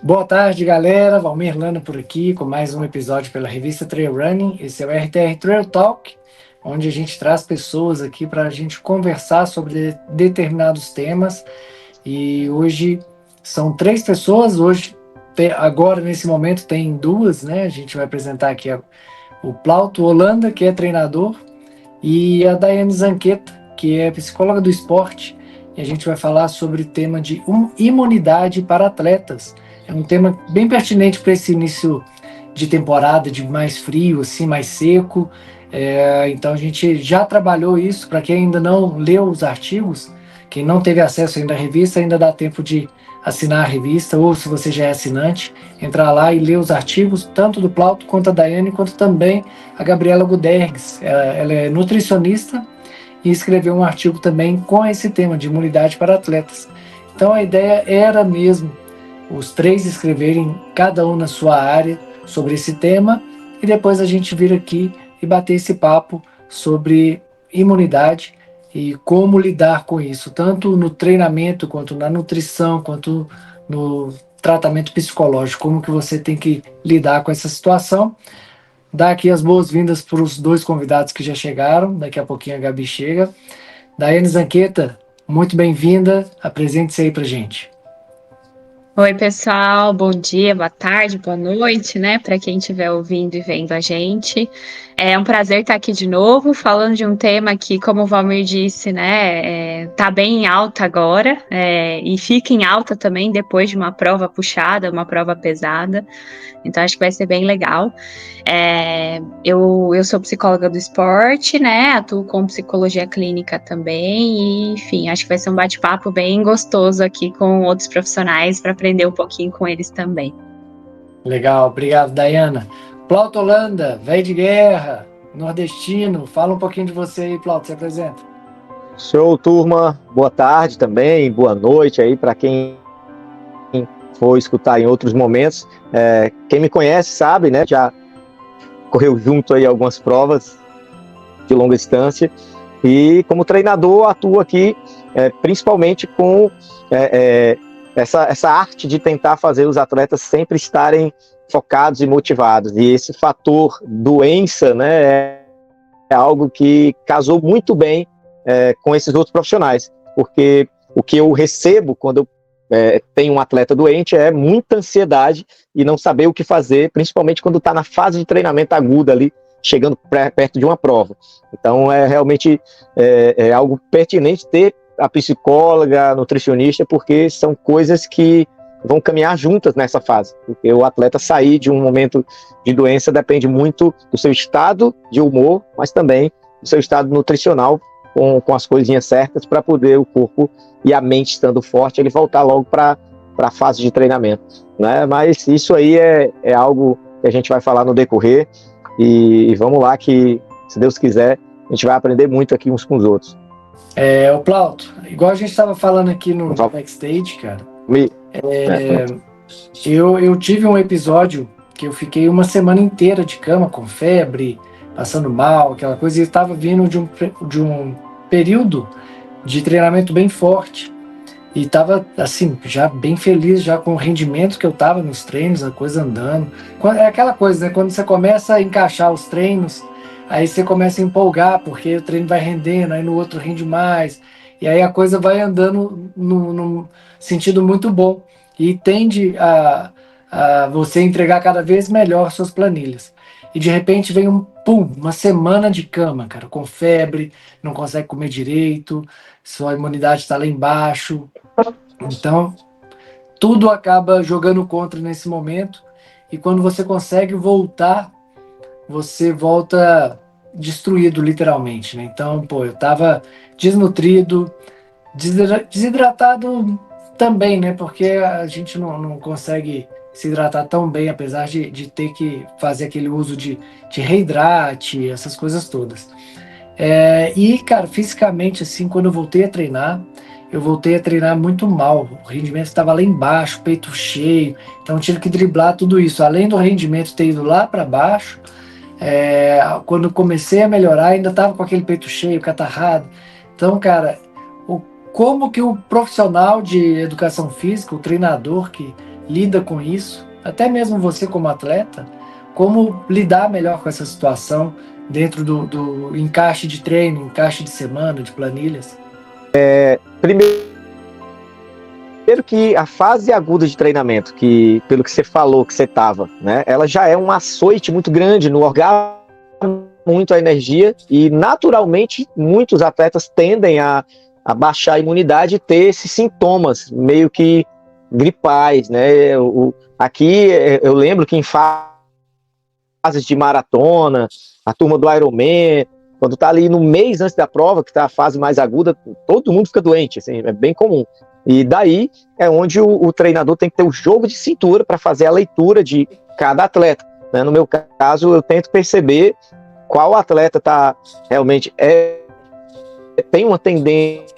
Boa tarde, galera. Valmir Lana por aqui com mais um episódio pela revista Trail Running. Esse é o RTR Trail Talk, onde a gente traz pessoas aqui para a gente conversar sobre determinados temas. E hoje são três pessoas. Agora, nesse momento, tem duas, né? A gente vai apresentar aqui o Plauto Holanda, que é treinador, e a Daiane Zanqueta, que é psicóloga do esporte. E a gente vai falar sobre o tema de imunidade para atletas. É um tema bem pertinente para esse início de temporada, de mais frio, assim, mais seco. Então a gente já trabalhou isso. Para quem ainda não leu os artigos, quem não teve acesso ainda à revista, ainda dá tempo de assinar a revista, ou se você já é assinante, entrar lá e ler os artigos, tanto do Plauto quanto da Daiane, quanto também a Gabriela Gudergues. Ela é nutricionista e escreveu um artigo também com esse tema de imunidade para atletas. Então a ideia era mesmo os três escreverem, cada um na sua área, sobre esse tema, e depois a gente vir aqui e bater esse papo sobre imunidade e como lidar com isso, tanto no treinamento, quanto na nutrição, quanto no tratamento psicológico, como que você tem que lidar com essa situação. Dar aqui as boas-vindas para os dois convidados que já chegaram, daqui a pouquinho a Gabi chega. Daiane Zanqueta, muito bem-vinda, apresente-se aí para gente. Oi, pessoal, bom dia, boa tarde, boa noite, né, para quem estiver ouvindo e vendo a gente. É um prazer estar aqui de novo, falando de um tema que, como o Valmir disse, né, tá bem em alta agora, e fica em alta também depois de uma prova puxada, uma prova pesada. Então, acho que vai ser bem legal. Eu sou psicóloga do esporte, né? Atuo com psicologia clínica também. E, enfim, acho que vai ser um bate-papo bem gostoso aqui com outros profissionais para aprender um pouquinho com eles também. Legal, obrigado, Daiana. Plauto Holanda, velho de guerra, nordestino. Fala um pouquinho de você aí, Plauto, se apresenta. Show, turma. Boa tarde também, boa noite aí para quem for escutar em outros momentos. Quem me conhece sabe, né? Já correu junto aí algumas provas de longa distância e como treinador atuo aqui principalmente com essa arte de tentar fazer os atletas sempre estarem focados e motivados. E esse fator doença, né, é algo que casou muito bem com esses outros profissionais, porque o que eu recebo quando eu tenho um atleta doente é muita ansiedade e não saber o que fazer, principalmente quando está na fase de treinamento aguda ali, chegando perto de uma prova. Então realmente algo pertinente ter a psicóloga, a nutricionista, porque são coisas que vão caminhar juntas nessa fase, porque o atleta sair de um momento de doença depende muito do seu estado de humor, mas também do seu estado nutricional, com as coisinhas certas, para poder o corpo e a mente estando forte, ele voltar logo para a fase de treinamento, né? Mas isso aí é algo que a gente vai falar no decorrer, e vamos lá que, se Deus quiser, a gente vai aprender muito aqui uns com os outros. O Plauto, igual a gente estava falando aqui no backstage, cara, eu tive um episódio que eu fiquei uma semana inteira de cama, com febre, passando mal, aquela coisa, e eu estava vindo de um período de treinamento bem forte, e estava assim, já bem feliz já com o rendimento que eu estava nos treinos, a coisa andando. É aquela coisa, né? Quando você começa a encaixar os treinos, aí você começa a empolgar, porque o treino vai rendendo, aí no outro rende mais, e aí a coisa vai andando num sentido muito bom, e tende a você entregar cada vez melhor suas planilhas. E de repente vem uma semana de cama, cara, com febre, não consegue comer direito, sua imunidade está lá embaixo. Então, tudo acaba jogando contra nesse momento, e quando você consegue voltar, você volta destruído, literalmente, né? Então, eu tava desnutrido, desidratado também, né? Porque a gente não consegue se hidratar tão bem, apesar de ter que fazer aquele uso de reidrate, essas coisas todas. E, cara, fisicamente, assim, quando eu voltei a treinar muito mal. O rendimento estava lá embaixo, peito cheio, então tive que driblar tudo isso. Além do rendimento ter ido lá para baixo, quando comecei a melhorar, ainda estava com aquele peito cheio, catarrado. Então, cara, como que o profissional de educação física, o treinador que lida com isso, até mesmo você como atleta, como lidar melhor com essa situação dentro do encaixe de treino, encaixe de semana, de planilhas? Primeiro que a fase aguda de treinamento, que pelo que você falou que você estava, né, ela já é um açoite muito grande no organismo, muito a energia, e naturalmente muitos atletas tendem a baixar a imunidade e ter esses sintomas meio que gripais, né? Aqui eu lembro que em fases de maratona, a turma do Ironman, quando tá ali no mês antes da prova, que tá a fase mais aguda, todo mundo fica doente, assim, é bem comum. E daí é onde o treinador tem que ter o jogo de cintura para fazer a leitura de cada atleta, né? No meu caso, eu tento perceber qual atleta tá realmente tem uma tendência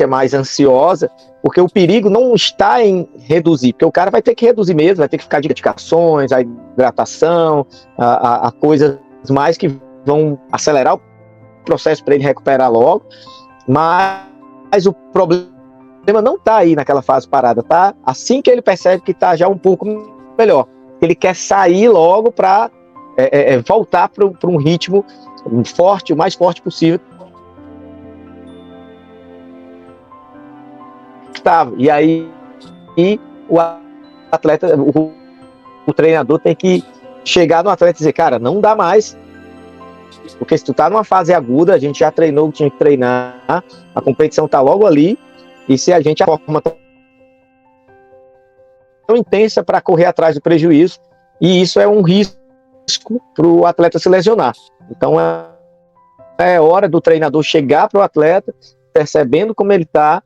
mais ansiosa, porque o perigo não está em reduzir, porque o cara vai ter que reduzir mesmo, vai ter que ficar de medicações, a hidratação, a coisas mais que vão acelerar o processo para ele recuperar logo, mas o problema não está aí naquela fase parada, tá? Assim que ele percebe que está já um pouco melhor, ele quer sair logo para voltar para um ritmo forte, o mais forte possível. E aí o atleta, o treinador tem que chegar no atleta e dizer, cara, não dá mais, porque se tu tá numa fase aguda, a gente já treinou o que tinha que treinar, a competição tá logo ali, e se a gente a forma tão intensa para correr atrás do prejuízo, e isso é um risco para o atleta se lesionar. Então é hora do treinador chegar para o atleta, percebendo como ele está,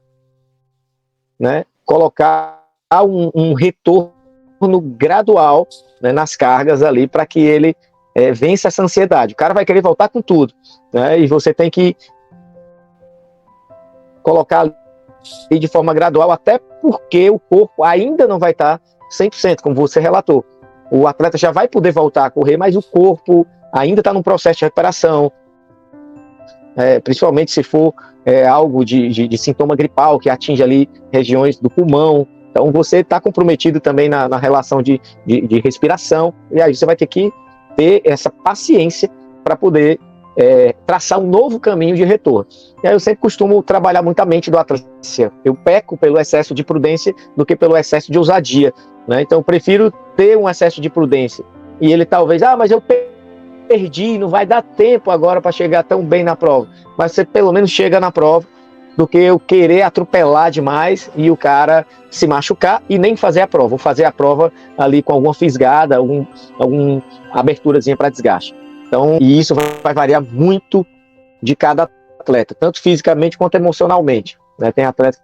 né, colocar um retorno gradual, né, nas cargas ali, para que ele vença essa ansiedade. O cara vai querer voltar com tudo, né, e você tem que colocar ali de forma gradual, até porque o corpo ainda não vai estar 100%, como você relatou. O atleta já vai poder voltar a correr, mas o corpo ainda está num processo de recuperação, principalmente se for algo de sintoma gripal, que atinge ali regiões do pulmão. Então você está comprometido também na relação de respiração, e aí você vai ter que ter essa paciência para poder traçar um novo caminho de retorno. E aí eu sempre costumo trabalhar muito a mente do atleta. Eu peco pelo excesso de prudência do que pelo excesso de ousadia, né? Então eu prefiro ter um excesso de prudência. E ele talvez, mas eu perdi, não vai dar tempo agora para chegar tão bem na prova. Mas você pelo menos chega na prova, do que eu querer atropelar demais e o cara se machucar e nem fazer a prova, ou fazer a prova ali com alguma fisgada, alguma aberturazinha para desgaste. Então, e isso vai variar muito de cada atleta, tanto fisicamente quanto emocionalmente, né? Tem atleta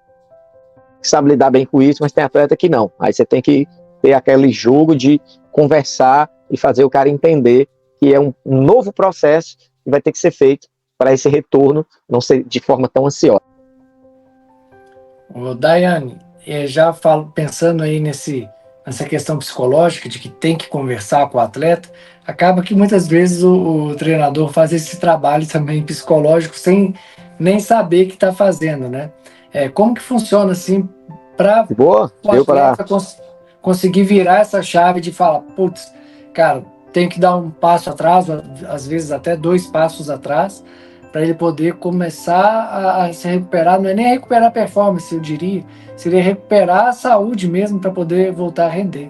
que sabe lidar bem com isso, mas tem atleta que não. Aí você tem que ter aquele jogo de conversar e fazer o cara entender que é um novo processo que vai ter que ser feito para esse retorno não ser de forma tão ansiosa. Ô, Daiane, já falo, pensando aí nessa questão psicológica de que tem que conversar com o atleta, acaba que muitas vezes o treinador faz esse trabalho também psicológico sem nem saber que está fazendo, né? Como que funciona assim para o atleta conseguir virar essa chave de falar, putz, cara, tem que dar um passo atrás, às vezes até 2 passos atrás, para ele poder começar a se recuperar. Não é nem recuperar a performance, eu diria, seria recuperar a saúde mesmo para poder voltar a render.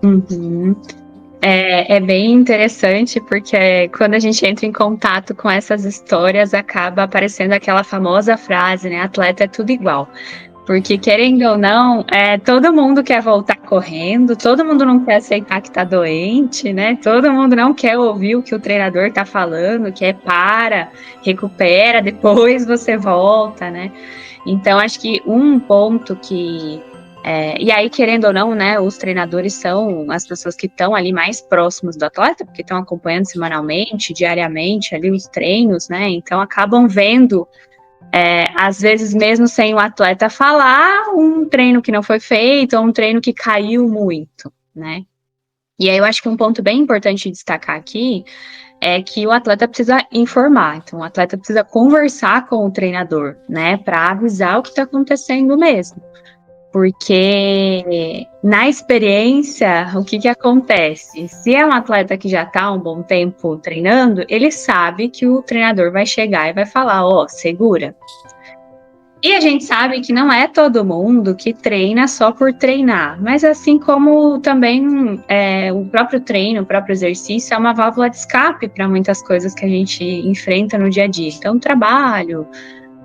Uhum. É bem interessante, porque quando a gente entra em contato com essas histórias, acaba aparecendo aquela famosa frase, né? Atleta é tudo igual. Porque, querendo ou não, todo mundo quer voltar correndo, todo mundo não quer aceitar que tá doente, né? Todo mundo não quer ouvir o que o treinador tá falando, que recupera, depois você volta, né? Então, acho que um ponto que... e aí, querendo ou não, né, os treinadores são as pessoas que estão ali mais próximos do atleta, porque estão acompanhando semanalmente, diariamente, ali os treinos, né? Então, acabam vendo... às vezes mesmo sem o atleta falar, um treino que não foi feito, ou um treino que caiu muito, né? E aí eu acho que um ponto bem importante de destacar aqui é que o atleta precisa informar, então o atleta precisa conversar com o treinador, né, para avisar o que está acontecendo mesmo. Porque na experiência, o que acontece? Se é um atleta que já está há um bom tempo treinando, ele sabe que o treinador vai chegar e vai falar, segura. E a gente sabe que não é todo mundo que treina só por treinar, mas assim como também o próprio treino, o próprio exercício é uma válvula de escape para muitas coisas que a gente enfrenta no dia a dia. Então, trabalho,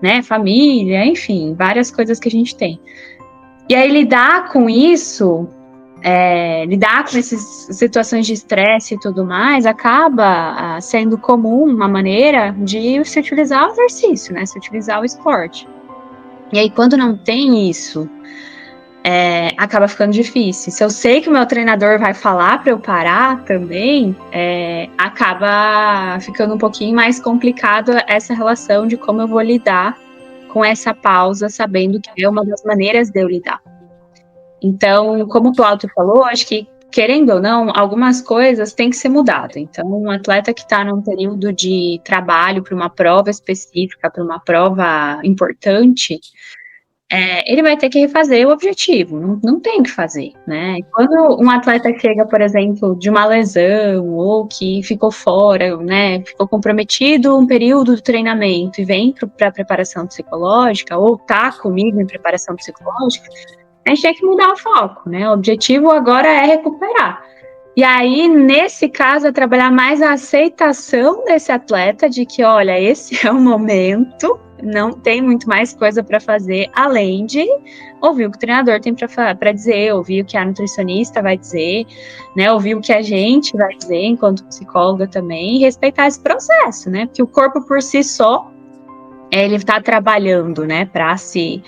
né, família, enfim, várias coisas que a gente tem. E aí lidar com isso, lidar com essas situações de estresse e tudo mais, acaba sendo comum uma maneira de se utilizar o exercício, né, se utilizar o esporte. E aí, quando não tem isso, acaba ficando difícil. Se eu sei que o meu treinador vai falar para eu parar também, acaba ficando um pouquinho mais complicado essa relação de como eu vou lidar com essa pausa, sabendo que é uma das maneiras de eu lidar. Então, como o Plauto falou, acho que, querendo ou não, algumas coisas têm que ser mudadas. Então, um atleta que está num período de trabalho para uma prova específica, para uma prova importante, ele vai ter que refazer o objetivo, não tem o que fazer, né? Quando um atleta chega, por exemplo, de uma lesão ou que ficou fora, né, ficou comprometido um período do treinamento e vem para a preparação psicológica ou tá comigo em preparação psicológica, a gente tem que mudar o foco, né? O objetivo agora é recuperar. E aí, nesse caso, é trabalhar mais a aceitação desse atleta de que, olha, esse é o momento, não tem muito mais coisa para fazer, além de ouvir o que o treinador tem para dizer, ouvir o que a nutricionista vai dizer, né, ouvir o que a gente vai dizer enquanto psicóloga também, e respeitar esse processo, né, porque o corpo por si só, ele está trabalhando, né, para se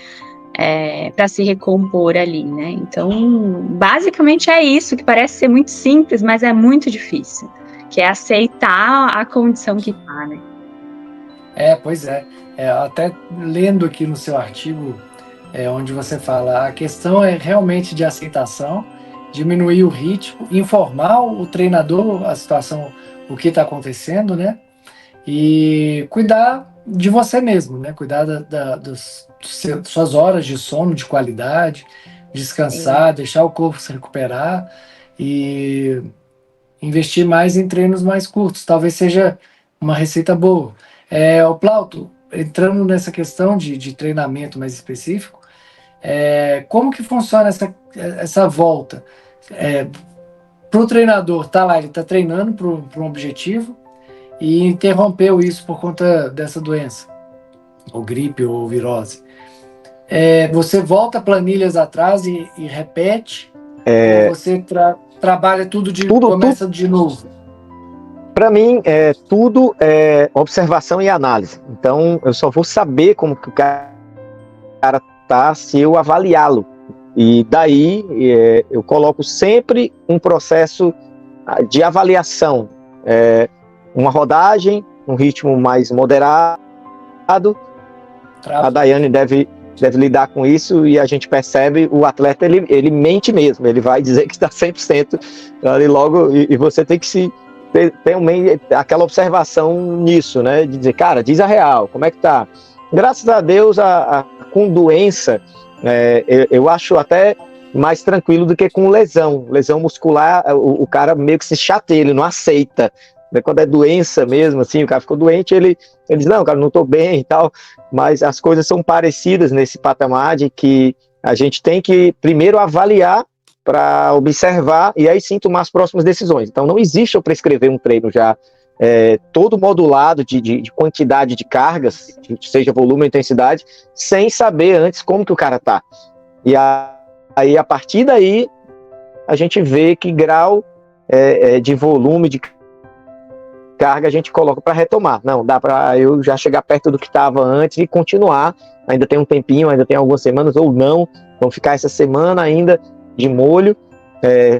recompor ali, né? Então, basicamente é isso, que parece ser muito simples, mas é muito difícil, que é aceitar a condição que tá, né? Pois é. Até lendo aqui no seu artigo, onde você fala, a questão é realmente de aceitação, diminuir o ritmo, informar o treinador a situação, o que está acontecendo, né? E cuidar de você mesmo, né? Cuidar das suas horas de sono de qualidade, descansar, deixar o corpo se recuperar e investir mais em treinos mais curtos. Talvez seja uma receita boa. O Plauto, entrando nessa questão de treinamento mais específico, como que funciona essa volta? Para o treinador, tá lá, ele está treinando para um objetivo, e interrompeu isso por conta dessa doença, ou gripe, ou virose. Você volta planilhas atrás e repete, ou você trabalha tudo começa de novo? Para mim, tudo é observação e análise. Então, eu só vou saber como que o cara tá se eu avaliá-lo. E daí, eu coloco sempre um processo de avaliação, uma rodagem, um ritmo mais moderado. A Daiane deve lidar com isso, e a gente percebe o atleta, ele mente mesmo, ele vai dizer que está 100% ali logo, e você tem que ter aquela observação nisso, né, de dizer, cara, diz a real, como é que tá? Graças a Deus, com doença, eu acho até mais tranquilo do que com lesão muscular, o cara meio que se chateia, ele não aceita. Quando é doença mesmo, assim, o cara ficou doente, ele diz, não, cara, não estou bem e tal, mas as coisas são parecidas nesse patamar de que a gente tem que primeiro avaliar para observar e aí sim tomar as próximas decisões. Então não existe eu prescrever um treino já todo modulado de quantidade de cargas, seja volume ou intensidade, sem saber antes como que o cara tá. E aí a partir daí a gente vê que grau de volume, de carga a gente coloca para retomar. Não, dá para eu já chegar perto do que estava antes e continuar. Ainda tem um tempinho, ainda tem algumas semanas, ou não. Vamos ficar essa semana ainda de molho,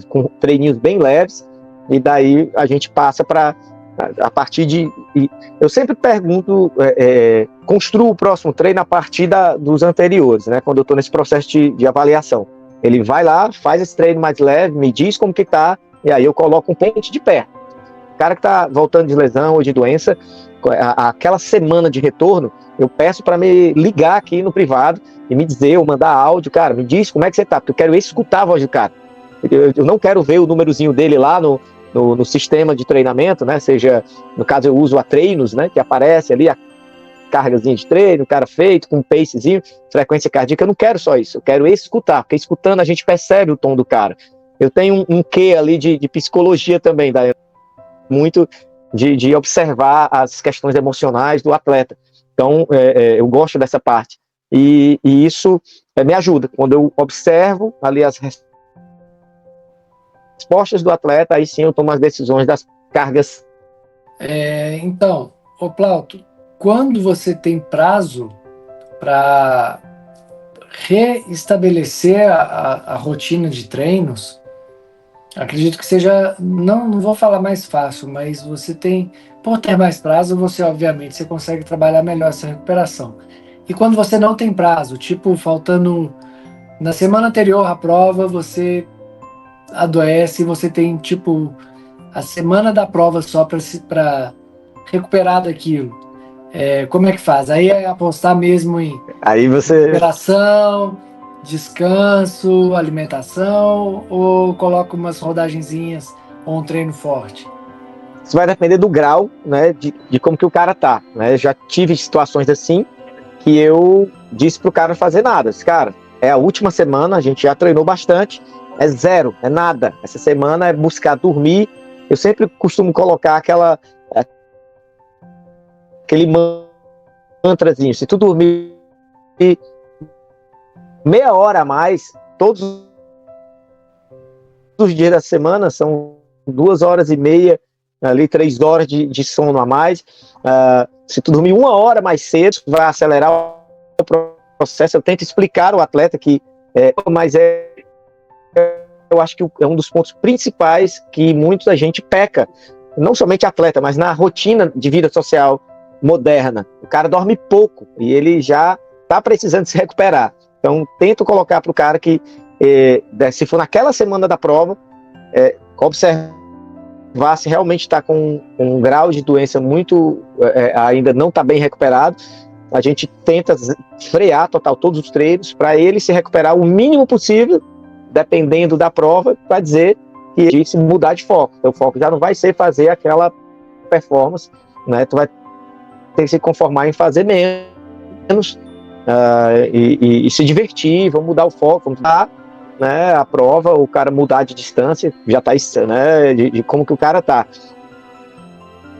com treininhos bem leves, e daí a gente passa para, a partir de... Eu sempre pergunto, construo o próximo treino a partir dos anteriores, né? Quando eu estou nesse processo de avaliação. Ele vai lá, faz esse treino mais leve, me diz como que tá, e aí eu coloco um pente de pé. O cara que está voltando de lesão ou de doença, aquela semana de retorno, eu peço para me ligar aqui no privado e me dizer, ou mandar áudio, cara, me diz como é que você tá, porque eu quero escutar a voz do cara. Eu não quero ver o númerozinho dele lá no sistema de treinamento, né? Seja, no caso eu uso a Treinos, né? Que aparece ali a cargazinha de treino, o cara feito, com um pacezinho, frequência cardíaca. Eu não quero só isso, eu quero escutar, porque escutando a gente percebe o tom do cara. Eu tenho um quê ali de psicologia também, muito de observar as questões emocionais do atleta. Então, eu gosto dessa parte. E isso me ajuda. Quando eu observo ali as respostas do atleta, aí sim eu tomo as decisões das cargas. Então, ô Plauto, quando você tem prazo para reestabelecer a rotina de treinos, acredito que seja, não vou falar mais fácil, mas você tem, por ter mais prazo, você obviamente você consegue trabalhar melhor essa recuperação. E quando você não tem prazo, tipo, faltando na semana anterior à prova, você adoece e você tem, tipo, a semana da prova só para recuperar daquilo. Como é que faz? Aí é apostar mesmo em Aí você... recuperação, descanso, alimentação, ou coloca umas rodagenzinhas ou um treino forte? Isso vai depender do grau, né, de como que o cara tá, né? Já tive situações assim que eu disse pro cara não fazer nada. Disse, cara, é a última semana, a gente já treinou bastante, é zero, é nada. Essa semana é buscar dormir. Eu sempre costumo colocar aquele mantrazinho, se tu dormir meia hora a mais, todos os dias da semana, são 2 horas e meia, ali 3 horas de sono a mais. Se tu dormir 1 hora mais cedo, vai acelerar o processo. Eu tento explicar ao atleta que eu acho que é um dos pontos principais que muita gente peca, não somente atleta, mas na rotina de vida social moderna. O cara dorme pouco e ele já está precisando se recuperar. Então, tento colocar para o cara que, se for naquela semana da prova, observar se realmente está com um grau de doença muito, ainda não está bem recuperado. A gente tenta frear total todos os treinos para ele se recuperar o mínimo possível, dependendo da prova, para dizer que ele se mudar de foco. Então, o foco já não vai ser fazer aquela performance, né? Tu vai ter que se conformar em fazer menos e se divertir, vamos mudar o foco, vamos mudar, né, a prova, o cara mudar de distância, já tá, né, de como que o cara tá.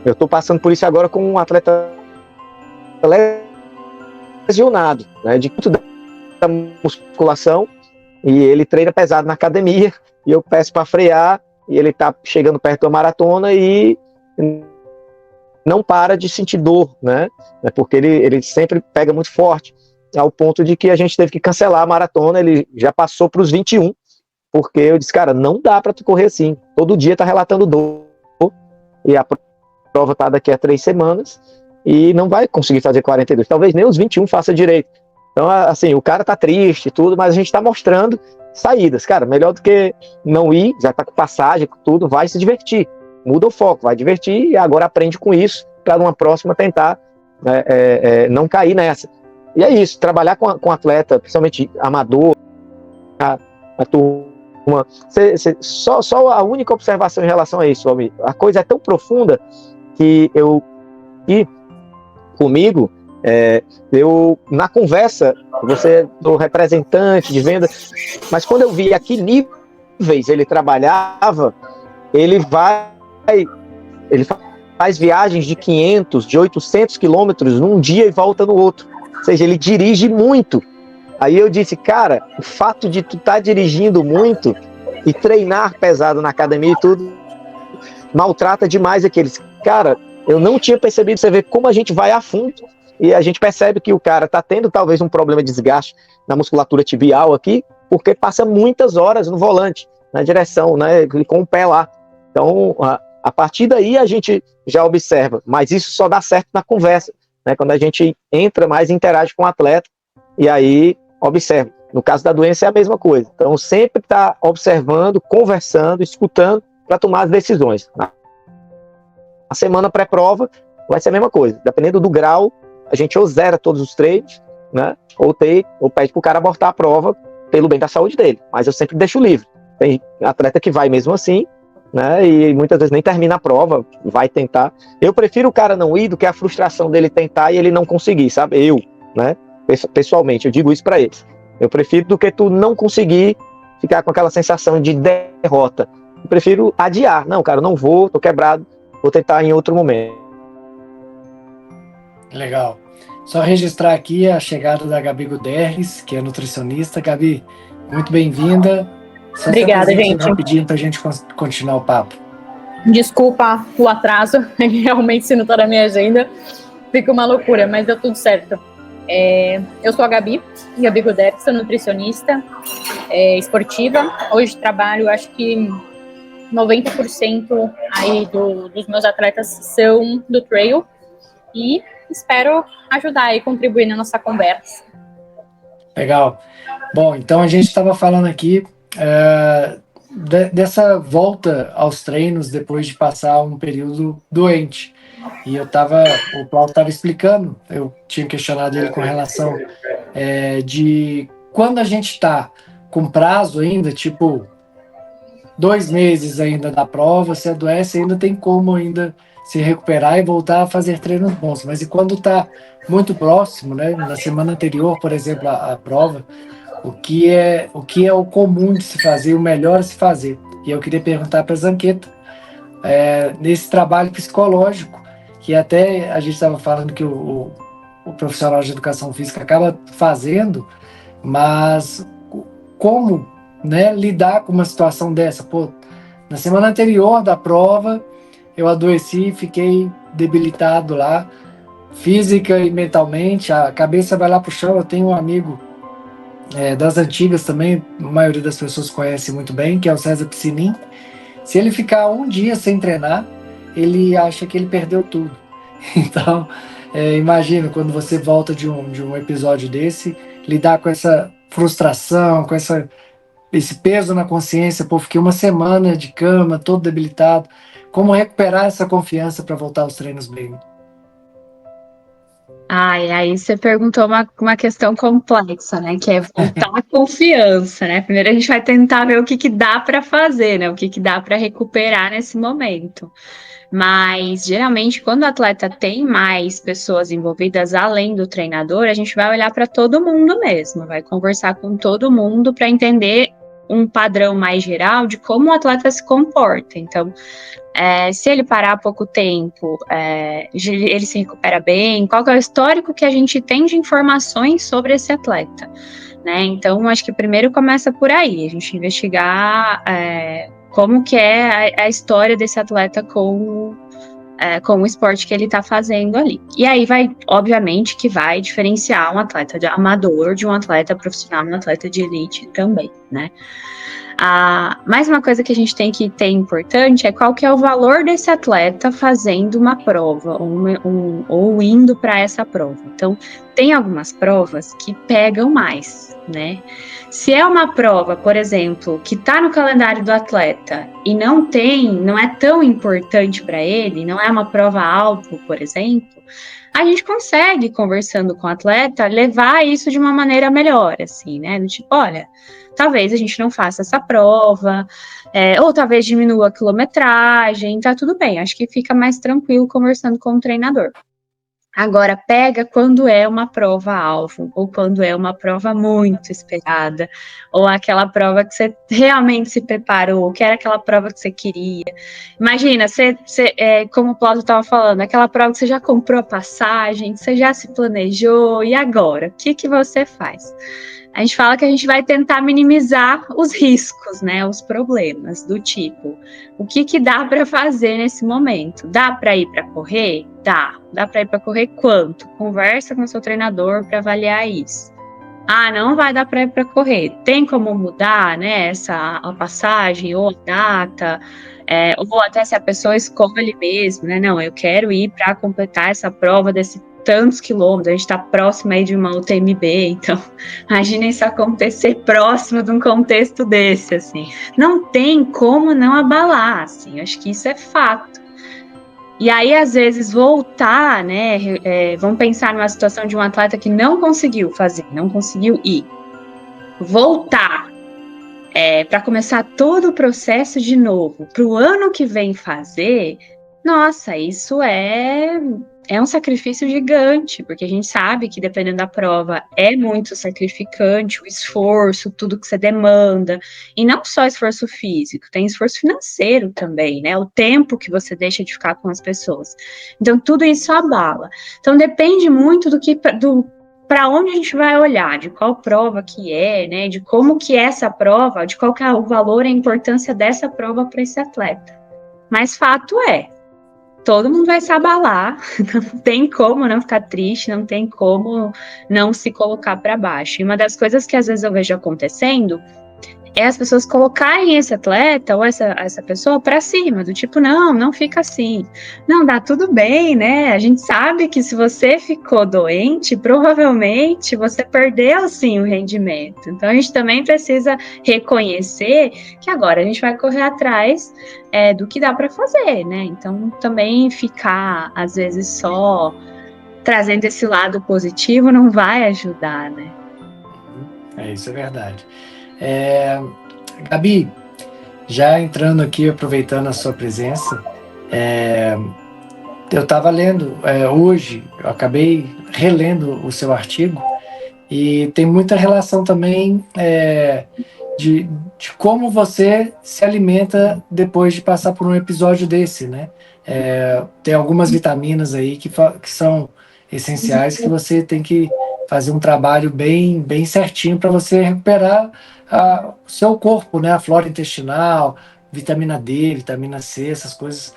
Eu tô passando por isso agora com um atleta lesionado, né, de muito da musculação, e ele treina pesado na academia, e eu peço para frear, e ele tá chegando perto da maratona e não para de sentir dor, né, porque ele sempre pega muito forte, ao ponto de que a gente teve que cancelar a maratona. Ele já passou para os 21, porque eu disse, cara, não dá para tu correr assim, todo dia tá relatando dor, e a prova tá daqui a 3 semanas, e não vai conseguir fazer 42, talvez nem os 21 faça direito. Então, assim, o cara tá triste e tudo, mas a gente tá mostrando saídas, cara, melhor do que não ir, já tá com passagem, tudo, vai se divertir, muda o foco, vai divertir, e agora aprende com isso, para numa próxima tentar não cair nessa. E é isso, trabalhar com atleta, principalmente amador, a turma. Só a única observação em relação a isso, Almir, a coisa é tão profunda que comigo, eu, na conversa, você é do representante de venda, mas quando eu vi a que níveis ele trabalhava, ele faz viagens de 500, de 800 quilômetros num dia e volta no outro. Ou seja, ele dirige muito. Aí eu disse, cara, o fato de tu estar dirigindo muito e treinar pesado na academia e tudo, maltrata demais aqueles. Cara, eu não tinha percebido, você vê como a gente vai a fundo e a gente percebe que o cara tá tendo talvez um problema de desgaste na musculatura tibial aqui, porque passa muitas horas no volante, na direção, né, com o pé lá. Então, a partir daí a gente já observa, mas isso só dá certo na conversa, né, quando a gente entra mais e interage com o atleta, e aí observa. No caso da doença é a mesma coisa. Então, sempre está observando, conversando, escutando para tomar as decisões. A semana pré-prova, vai ser a mesma coisa. Dependendo do grau, a gente ou zera todos os treinos, né? Ou pede pro cara abortar a prova pelo bem da saúde dele. Mas eu sempre deixo livre. Tem atleta que vai mesmo assim, né? E muitas vezes nem termina a prova, vai tentar. Eu prefiro o cara não ir do que a frustração dele tentar e ele não conseguir, sabe? Eu, né? Pessoalmente, eu digo isso para eles. Eu prefiro do que tu não conseguir ficar com aquela sensação de derrota. Eu prefiro adiar. Não, cara, eu não vou, tô quebrado, vou tentar em outro momento. Legal. Só registrar aqui a chegada da Gabi Guterres, que é nutricionista. Gabi, muito bem-vinda. Só Obrigada, gente. Rapidinho para a gente continuar o papo. Desculpa o atraso, realmente se não está na minha agenda, fica uma loucura, mas deu tudo certo. Eu sou a Gabi Guterres, sou nutricionista esportiva. Hoje trabalho, acho que 90% aí dos meus atletas são do trail e espero ajudar e contribuir na nossa conversa. Legal. Bom, então a gente estava falando aqui dessa volta aos treinos depois de passar um período doente. E o Paulo estava explicando, eu tinha questionado ele com relação de quando a gente está com prazo ainda, tipo 2 meses ainda da prova, se adoece, ainda tem como ainda se recuperar e voltar a fazer treinos bons. Mas e quando está muito próximo, né, na semana anterior, por exemplo, à prova, o que é o comum de se fazer, o melhor a se fazer? E eu queria perguntar para a Zanqueta, nesse trabalho psicológico, que até a gente estava falando que o profissional de educação física acaba fazendo, mas como, né, lidar com uma situação dessa? Pô, na semana anterior da prova, eu adoeci, fiquei debilitado lá, física e mentalmente, a cabeça vai lá pro chão. Eu tenho um amigo das antigas também, a maioria das pessoas conhece muito bem, que é o César Piscinin. Se ele ficar um dia sem treinar, ele acha que ele perdeu tudo. Então, imagina quando você volta de um episódio desse, lidar com essa frustração, com esse peso na consciência. Pô, fiquei uma semana de cama, todo debilitado. Como recuperar essa confiança para voltar aos treinos bem? Aí você perguntou uma questão complexa, né? Que é voltar a confiança, né? Primeiro a gente vai tentar ver o que dá para fazer, né? O que dá para recuperar nesse momento. Mas, geralmente, quando o atleta tem mais pessoas envolvidas além do treinador, a gente vai olhar para todo mundo mesmo, vai conversar com todo mundo para entender um padrão mais geral de como o atleta se comporta. Então, se ele parar há pouco tempo, ele se recupera bem, qual que é o histórico que a gente tem de informações sobre esse atleta, né? Então, acho que primeiro começa por aí, a gente investigar como que é a história desse atleta com o esporte que ele está fazendo ali. E aí obviamente, que vai diferenciar um atleta de amador de um atleta profissional, um atleta de elite também, né? Mais uma coisa que a gente tem que ter importante é qual que é o valor desse atleta fazendo uma prova ou indo para essa prova. Então, tem algumas provas que pegam mais, né? Se é uma prova, por exemplo, que está no calendário do atleta e não é tão importante para ele, não é uma prova-alvo, por exemplo, a gente consegue, conversando com o atleta, levar isso de uma maneira melhor, assim, né? Do tipo, olha, talvez a gente não faça essa prova, ou talvez diminua a quilometragem, tá tudo bem. Acho que fica mais tranquilo conversando com o treinador. Agora, pega quando é uma prova-alvo, ou quando é uma prova muito esperada, ou aquela prova que você realmente se preparou, que era aquela prova que você queria. Imagina, como o Plauto estava falando, aquela prova que você já comprou a passagem, você já se planejou, e agora? O que você faz? A gente fala que a gente vai tentar minimizar os riscos, né, os problemas, do tipo, o que dá para fazer nesse momento? Dá para ir para correr? Dá para ir para correr quanto? Conversa com o seu treinador para avaliar isso. Não vai dar para ir para correr. Tem como mudar, né, a passagem ou a data, ou até se a pessoa escolhe mesmo, né, não, eu quero ir para completar essa prova desse tantos quilômetros, a gente está próximo aí de uma UTMB, então imagina isso acontecer próximo de um contexto desse, assim. Não tem como não abalar, assim, acho que isso é fato. E aí, às vezes, voltar, né? Vamos pensar numa situação de um atleta que não conseguiu fazer, não conseguiu ir. Voltar para começar todo o processo de novo, para o ano que vem fazer, nossa, isso é um sacrifício gigante, porque a gente sabe que dependendo da prova é muito sacrificante, o esforço, tudo que você demanda, e não só esforço físico, tem esforço financeiro também, né? O tempo que você deixa de ficar com as pessoas. Então, tudo isso abala. Então, depende muito para onde a gente vai olhar, de qual prova que é, né, de como que é essa prova, de qual que é o valor e a importância dessa prova para esse atleta. Mas fato é, todo mundo vai se abalar, não tem como não ficar triste, não tem como não se colocar para baixo. E uma das coisas que às vezes eu vejo acontecendo é as pessoas colocarem esse atleta ou essa pessoa para cima, do tipo, não fica assim. Não, dá tudo bem, né? A gente sabe que se você ficou doente, provavelmente você perdeu, sim, o rendimento. Então, a gente também precisa reconhecer que agora a gente vai correr atrás do que dá para fazer, né? Então, também ficar, às vezes, só trazendo esse lado positivo não vai ajudar, né? Isso é verdade. Gabi, já entrando aqui, aproveitando a sua presença, eu estava lendo hoje, eu acabei relendo o seu artigo e tem muita relação também de como você se alimenta depois de passar por um episódio desse, né? Tem algumas vitaminas aí que são essenciais, que você tem que fazer um trabalho bem, bem certinho para você recuperar o seu corpo, né? A flora intestinal, vitamina D, vitamina C, essas coisas.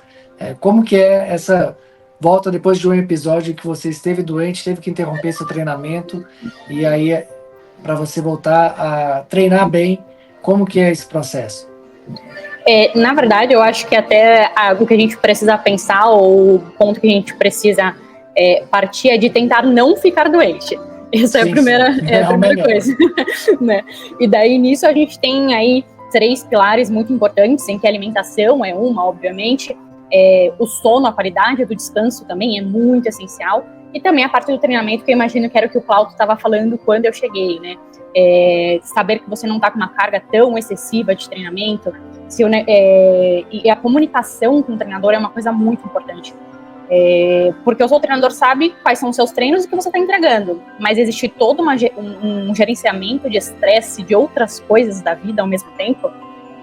Como que é essa volta depois de um episódio que você esteve doente, teve que interromper seu treinamento, e aí para você voltar a treinar bem, como que é esse processo? Na verdade, eu acho que até o que a gente precisa pensar, ou o ponto que a gente precisa partir é de tentar não ficar doente. Essa é a primeira coisa. Né? E daí, nisso, a gente tem aí 3 pilares muito importantes, em que a alimentação é uma, obviamente, o sono, a qualidade do descanso também é muito essencial, e também a parte do treinamento, que eu imagino que era o que o Cláudio estava falando quando eu cheguei, né? Saber que você não está com uma carga tão excessiva de treinamento, e a comunicação com o treinador é uma coisa muito importante. Porque o seu treinador sabe quais são os seus treinos e o que você está entregando, mas existe todo um gerenciamento de estresse, de outras coisas da vida ao mesmo tempo,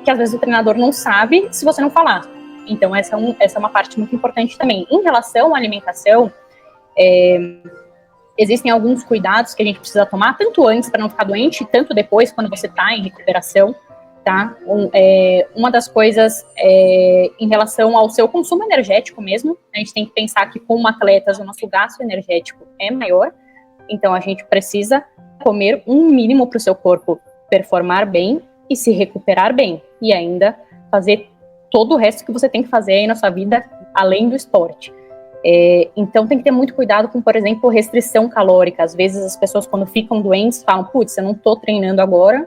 que às vezes o treinador não sabe se você não falar. Então essa é uma parte muito importante também. Em relação à alimentação, existem alguns cuidados que a gente precisa tomar, tanto antes para não ficar doente, tanto depois quando você está em recuperação. Tá? Uma das coisas em relação ao seu consumo energético mesmo, a gente tem que pensar que como atletas o nosso gasto energético é maior, então a gente precisa comer um mínimo para o seu corpo performar bem e se recuperar bem, e ainda fazer todo o resto que você tem que fazer aí na sua vida, além do esporte. Então tem que ter muito cuidado com, por exemplo, restrição calórica. Às vezes as pessoas quando ficam doentes falam, putz, eu não estou treinando agora,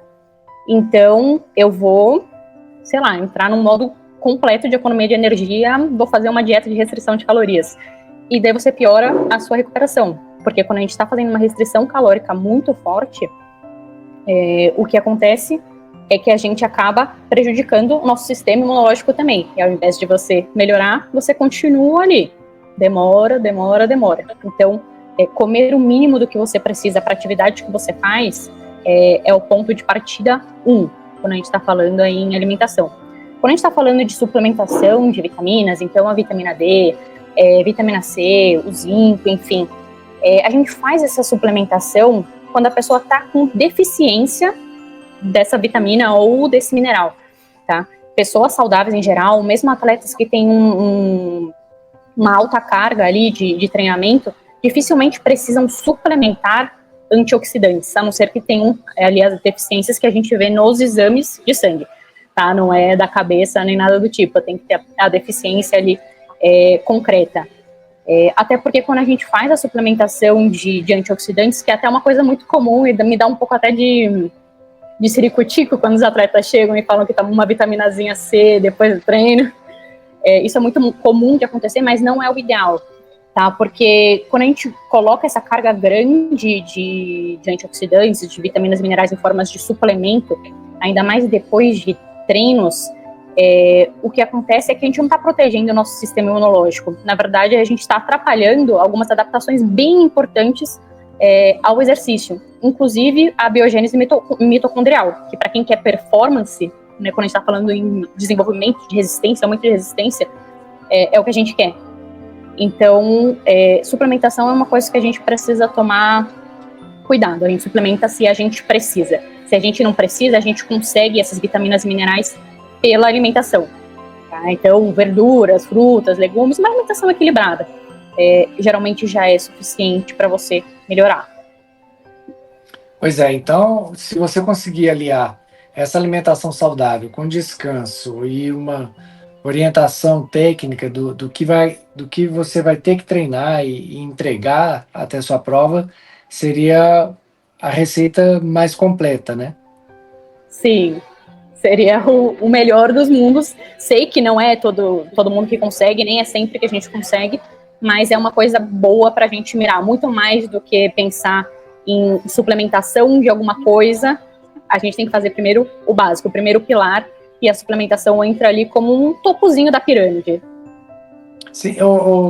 então, eu vou, sei lá, entrar num modo completo de economia de energia, vou fazer uma dieta de restrição de calorias. E daí você piora a sua recuperação. Porque quando a gente está fazendo uma restrição calórica muito forte, o que acontece é que a gente acaba prejudicando o nosso sistema imunológico também. E ao invés de você melhorar, você continua ali. Demora. Então, comer o mínimo do que você precisa para a atividade que você faz é o ponto de partida 1, quando a gente está falando aí em alimentação. Quando a gente está falando de suplementação de vitaminas, então a vitamina D, vitamina C, o zinco, enfim, a gente faz essa suplementação quando a pessoa está com deficiência dessa vitamina ou desse mineral, tá? Pessoas saudáveis em geral, mesmo atletas que têm uma alta carga ali de treinamento, dificilmente precisam suplementar antioxidantes, a não ser que tenham ali as deficiências que a gente vê nos exames de sangue, tá? Não é da cabeça nem nada do tipo, tem que ter a deficiência ali concreta. Até porque quando a gente faz a suplementação de antioxidantes, que é até uma coisa muito comum e me dá um pouco até de ciricutico quando os atletas chegam e falam que tomam uma vitaminazinha C depois do treino, Isso é muito comum de acontecer, mas não é o ideal, tá? Porque quando a gente coloca essa carga grande de antioxidantes, de vitaminas e minerais em formas de suplemento, ainda mais depois de treinos, o que acontece é que a gente não está protegendo o nosso sistema imunológico. Na verdade, a gente está atrapalhando algumas adaptações bem importantes ao exercício, inclusive a biogênese mitocondrial, que para quem quer performance, né, quando a gente está falando em desenvolvimento de resistência, aumento de resistência, é o que a gente quer. Então, suplementação é uma coisa que a gente precisa tomar cuidado. A gente suplementa se a gente precisa. Se a gente não precisa, a gente consegue essas vitaminas e minerais pela alimentação. Tá? Então, verduras, frutas, legumes, uma alimentação equilibrada. Geralmente já é suficiente para você melhorar. Pois é, então, se você conseguir aliar essa alimentação saudável com descanso e uma orientação técnica do que você vai ter que treinar e entregar até a sua prova, seria a receita mais completa, né? Sim, seria o melhor dos mundos. Sei que não é todo mundo que consegue, nem é sempre que a gente consegue, mas é uma coisa boa para a gente mirar, muito mais do que pensar em suplementação de alguma coisa. A gente tem que fazer primeiro o básico, o primeiro pilar, e a suplementação entra ali como um topozinho da pirâmide. Sim,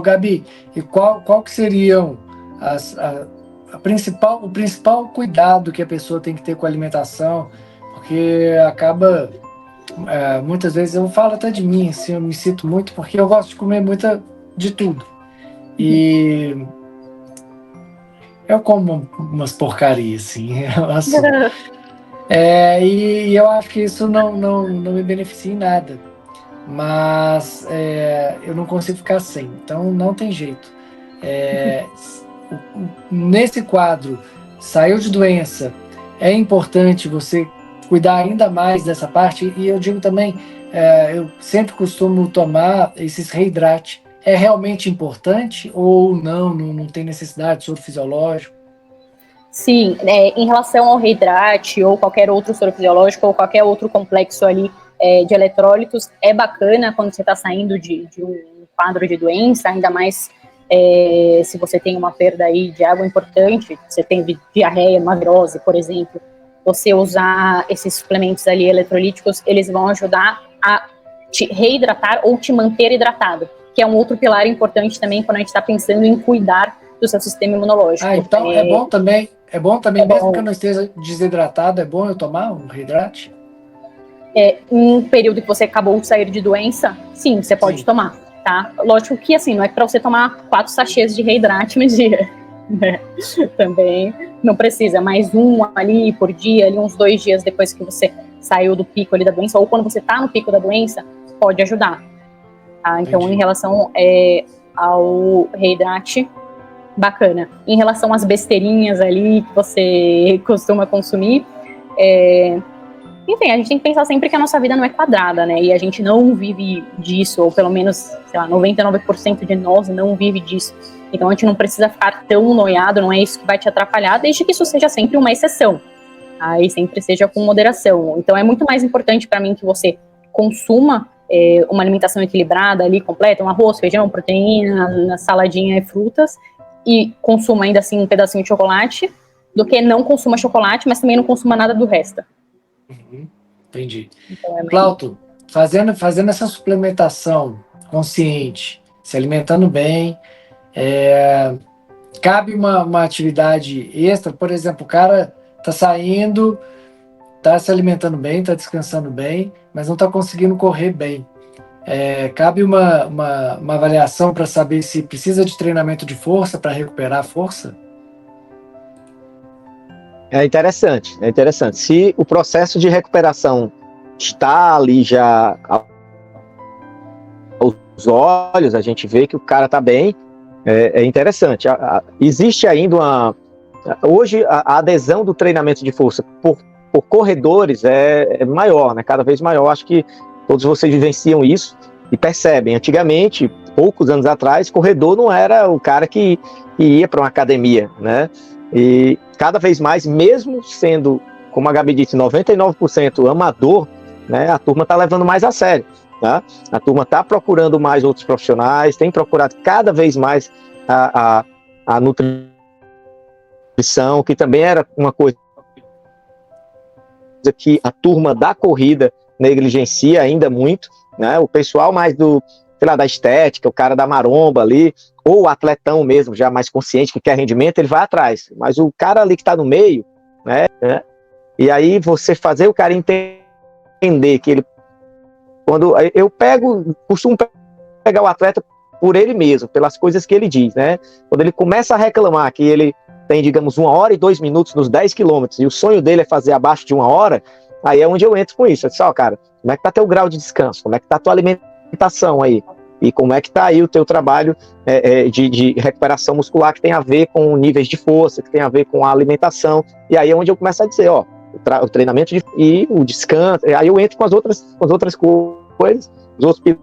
Gabi, e qual que seriam o principal cuidado que a pessoa tem que ter com a alimentação? Porque acaba, muitas vezes, eu falo até de mim, assim, eu me sinto muito, porque eu gosto de comer de tudo. E eu como umas porcarias, assim, e eu acho que isso não me beneficia em nada, mas eu não consigo ficar sem, então não tem jeito. Nesse quadro, saiu de doença, é importante você cuidar ainda mais dessa parte, e eu digo também, eu sempre costumo tomar esses reidrate. É realmente importante ou não tem necessidade de soro fisiológico? Sim, em relação ao reidrate ou qualquer outro soro fisiológico ou qualquer outro complexo ali de eletrólitos, é bacana quando você está saindo de um quadro de doença, ainda mais se você tem uma perda aí de água importante, você tem diarreia, uma virose, por exemplo, você usar esses suplementos ali eletrolíticos, eles vão ajudar a te reidratar ou te manter hidratado, que é um outro pilar importante também quando a gente está pensando em cuidar do seu sistema imunológico. Então é bom também, mesmo que eu não esteja desidratado, é bom eu tomar um reidrate? Em um período que você acabou de sair de doença, sim, você pode tomar, tá? Lógico que, assim, não é para você tomar 4 sachês de reidrate no dia, né? Também não precisa, mais um ali por dia, ali uns 2 dias depois que você saiu do pico ali da doença, ou quando você está no pico da doença, pode ajudar. Tá? Então, em relação ao reidrate, bacana. Em relação às besteirinhas ali que você costuma consumir, enfim, a gente tem que pensar sempre que a nossa vida não é quadrada, né? E a gente não vive disso, ou pelo menos, sei lá, 99% de nós não vive disso. Então a gente não precisa ficar tão noiado, não é isso que vai te atrapalhar, desde que isso seja sempre uma exceção. Aí sempre seja com moderação. Então é muito mais importante para mim que você consuma uma alimentação equilibrada ali, completa, um arroz, feijão, proteína, saladinha e frutas, e consuma ainda assim um pedacinho de chocolate, do que não consuma chocolate, mas também não consuma nada do resto. Entendi. Então, Plauto, fazendo essa suplementação consciente, se alimentando bem, cabe uma atividade extra, por exemplo, o cara tá saindo, tá se alimentando bem, tá descansando bem, mas não tá conseguindo correr bem. Cabe uma avaliação para saber se precisa de treinamento de força para recuperar a força? É interessante. Se o processo de recuperação está ali já aos olhos, a gente vê que o cara está bem, é interessante. Existe ainda hoje a adesão do treinamento de força por corredores é maior, né? Cada vez maior. Acho que todos vocês vivenciam isso e percebem. Antigamente, poucos anos atrás, corredor não era o cara que ia para uma academia, né? E cada vez mais, mesmo sendo, como a Gabi disse, 99% amador, né, a turma está levando mais a sério. tá? A turma está procurando mais outros profissionais, tem procurado cada vez mais a nutrição, que também era uma coisa que a turma da corrida negligencia ainda muito, né? O pessoal mais da estética, o cara da maromba ali, ou o atletão mesmo, já mais consciente, que quer rendimento, ele vai atrás. Mas o cara ali que está no meio, né? E aí você fazer o cara entender que ele... Quando eu costumo pegar o atleta por ele mesmo, pelas coisas que ele diz, né? Quando ele começa a reclamar que ele tem, digamos, 1 hora e 2 minutos nos 10 quilômetros, e o sonho dele é fazer abaixo de 1 hora, aí é onde eu entro com isso. Eu disse, cara, como é que tá teu grau de descanso? Como é que tá tua alimentação aí? E como é que tá aí o teu trabalho de recuperação muscular, que tem a ver com níveis de força, que tem a ver com a alimentação? E aí é onde eu começo a dizer, o treinamento e o descanso. Aí eu entro com as outras coisas, os outros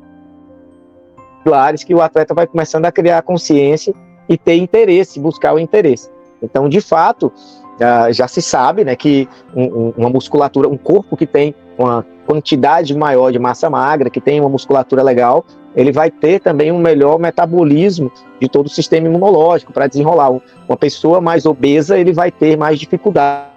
pilares que o atleta vai começando a criar consciência e ter interesse, buscar o interesse. Então, de fato, já se sabe, né, que uma musculatura, um corpo que tem uma quantidade maior de massa magra, que tem uma musculatura legal, ele vai ter também um melhor metabolismo de todo o sistema imunológico para desenrolar. Uma pessoa mais obesa, ele vai ter mais dificuldades,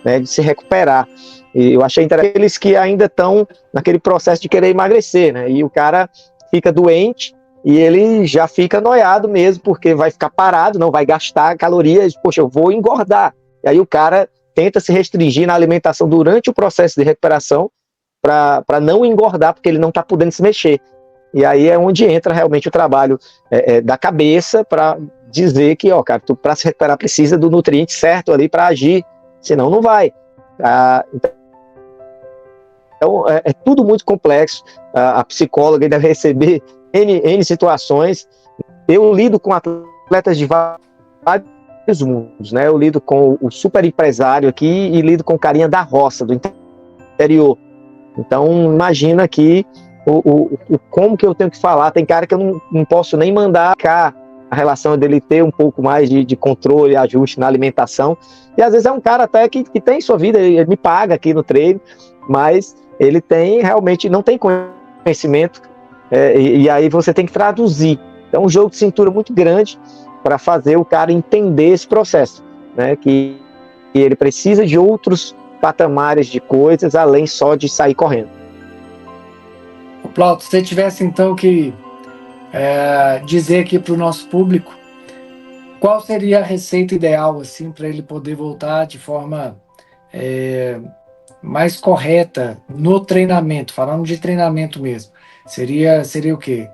né, de se recuperar. E eu achei interessante aqueles que ainda estão naquele processo de querer emagrecer, né, e o cara fica doente e ele já fica noiado mesmo, porque vai ficar parado, não vai gastar calorias, poxa, eu vou engordar. E aí o cara tenta se restringir na alimentação durante o processo de recuperação para não engordar, porque ele não está podendo se mexer. E aí é onde entra realmente o trabalho da cabeça para dizer que, cara, tu para se recuperar precisa do nutriente certo ali para agir, senão não vai. Então é tudo muito complexo. A psicóloga deve receber N situações. Eu lido com atletas de vários mundos, né? Eu lido com o super empresário aqui e lido com o carinha da roça, do interior. Então, imagina aqui como que eu tenho que falar. Tem cara que eu não posso nem mandar cá a relação dele ter um pouco mais de controle e ajuste na alimentação. E às vezes é um cara até que tem sua vida, ele me paga aqui no treino, mas ele realmente não tem conhecimento, e aí você tem que traduzir. Então, um jogo de cintura muito grande para fazer o cara entender esse processo, né? Que ele precisa de outros patamares de coisas, além só de sair correndo. Plauto, se você tivesse então que dizer aqui para o nosso público, qual seria a receita ideal assim para ele poder voltar de forma mais correta no treinamento, falando de treinamento mesmo, seria o quê?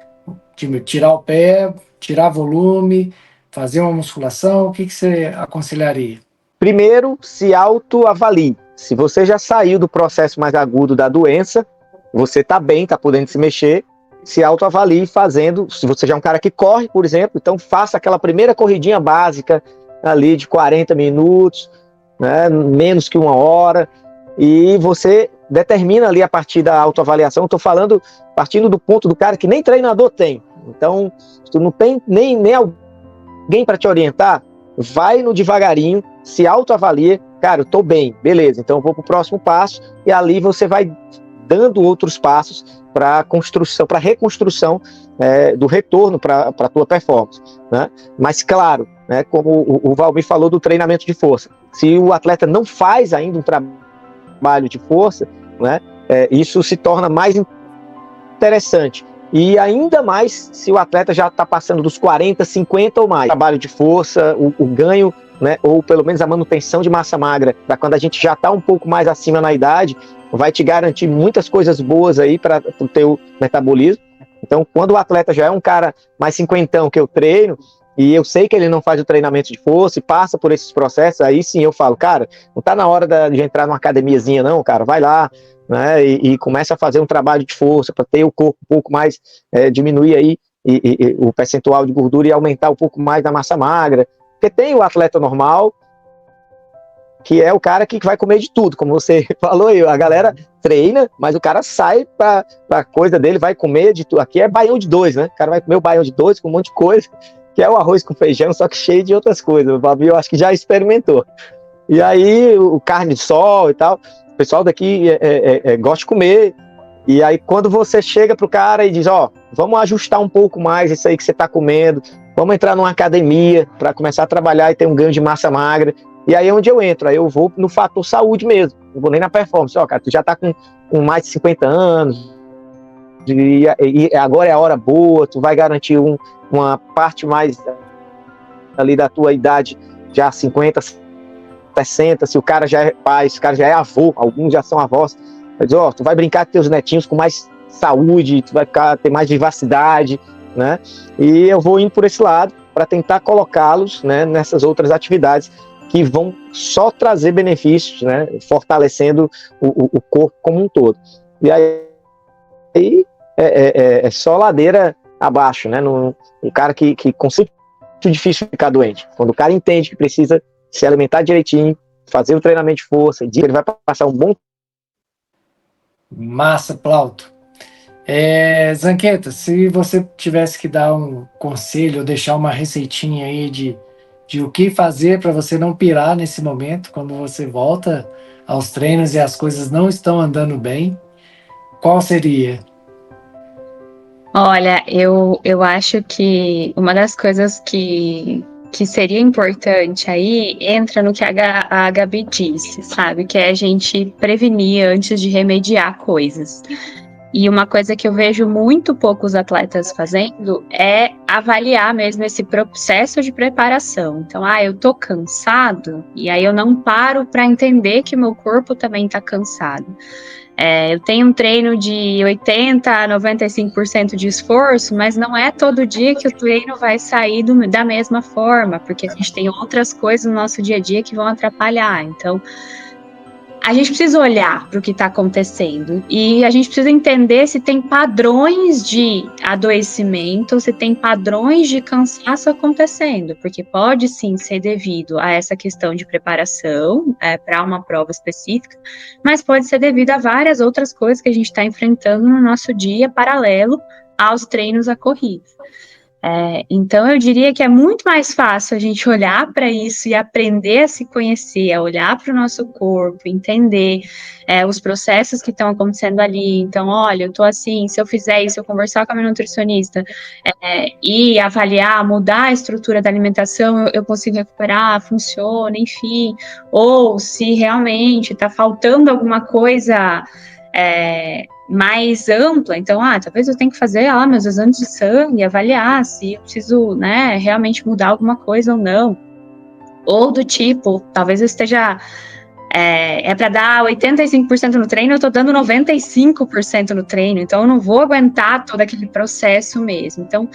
Tirar o pé, tirar volume, fazer uma musculação, o que você aconselharia? Primeiro, se autoavalie. Se você já saiu do processo mais agudo da doença, você está bem, está podendo se mexer, se autoavalie fazendo. Se você já é um cara que corre, por exemplo, então faça aquela primeira corridinha básica ali de 40 minutos, né, menos que 1 hora, e você determina ali a partir da autoavaliação. Estou falando partindo do ponto do cara que nem treinador tem. Então, se tu não tem nem alguém para te orientar, vai no devagarinho, se autoavalia. Cara, eu estou bem, beleza, então eu vou para o próximo passo, e ali você vai dando outros passos para construção, para reconstrução do retorno para a tua performance, né? Mas claro, né, como o Valmir falou do treinamento de força, se o atleta não faz ainda um trabalho de força, né, isso se torna mais interessante. E ainda mais se o atleta já está passando dos 40, 50 ou mais. Trabalho de força, o ganho, né, ou pelo menos a manutenção de massa magra, para quando a gente já está um pouco mais acima na idade, vai te garantir muitas coisas boas aí para o teu metabolismo. Então, quando o atleta já é um cara mais cinquentão que eu treino, e eu sei que ele não faz o treinamento de força e passa por esses processos, aí sim eu falo, cara, não está na hora de entrar numa academiazinha não, cara, vai lá, né, e começa a fazer um trabalho de força para ter o corpo um pouco mais, diminuir aí o percentual de gordura e aumentar um pouco mais da massa magra. Porque tem o atleta normal, que é o cara que vai comer de tudo, como você falou aí, a galera treina, mas o cara sai pra coisa dele, vai comer de tudo. Aqui é baião de 2, né? O cara vai comer o baião de 2 com um monte de coisa, que é o arroz com feijão, só que cheio de outras coisas. O Babi, eu acho que já experimentou. E aí, o carne de sol e tal. pessoal daqui gosta de comer, e aí quando você chega pro cara e diz, vamos ajustar um pouco mais isso aí que você está comendo, vamos entrar numa academia para começar a trabalhar e ter um ganho de massa magra, e aí é onde eu entro, aí eu vou no fator saúde mesmo, não vou nem na performance, cara, tu já está com mais de 50 anos, e agora é a hora boa, tu vai garantir uma parte mais ali da tua idade, já 50, 60, se o cara já é pai, se o cara já é avô, alguns já são avós, tu vai brincar com teus netinhos com mais saúde, tu vai ter mais vivacidade, né? E eu vou indo por esse lado para tentar colocá-los, né, nessas outras atividades que vão só trazer benefícios, né, fortalecendo o corpo como um todo. E aí é só ladeira abaixo, né? Um cara que consegue, muito difícil ficar doente. Quando o cara entende que precisa se alimentar direitinho, fazer o treinamento de força, ele vai passar um bom. Massa, Plauto. Zanqueta, se você tivesse que dar um conselho ou deixar uma receitinha aí de o que fazer para você não pirar nesse momento, quando você volta aos treinos e as coisas não estão andando bem, qual seria? Olha, eu acho que uma das coisas que seria importante aí entra no que a Gabi disse, sabe? Que é a gente prevenir antes de remediar coisas. E uma coisa que eu vejo muito poucos atletas fazendo é avaliar mesmo esse processo de preparação. Então, eu tô cansado, e aí eu não paro para entender que o meu corpo também tá cansado. Eu tenho um treino de 80% a 95% de esforço, mas não é todo dia que o treino vai sair da mesma forma, porque a gente tem outras coisas no nosso dia a dia que vão atrapalhar. Então, a gente precisa olhar para o que está acontecendo e a gente precisa entender se tem padrões de adoecimento, se tem padrões de cansaço acontecendo, porque pode sim ser devido a essa questão de preparação para uma prova específica, mas pode ser devido a várias outras coisas que a gente está enfrentando no nosso dia paralelo aos treinos a corrida. Então eu diria que é muito mais fácil a gente olhar para isso e aprender a se conhecer, a olhar para o nosso corpo, entender os processos que estão acontecendo ali. Então, olha, eu tô assim, se eu fizer isso, eu conversar com a minha nutricionista e avaliar, mudar a estrutura da alimentação, eu consigo recuperar, funciona, enfim. Ou se realmente está faltando alguma coisa mais ampla, então, talvez eu tenha que fazer meus exames de sangue, avaliar se eu preciso, realmente mudar alguma coisa ou não. Ou do tipo, talvez eu esteja, para dar 85% no treino, eu estou dando 95% no treino, então eu não vou aguentar todo aquele processo mesmo. Então,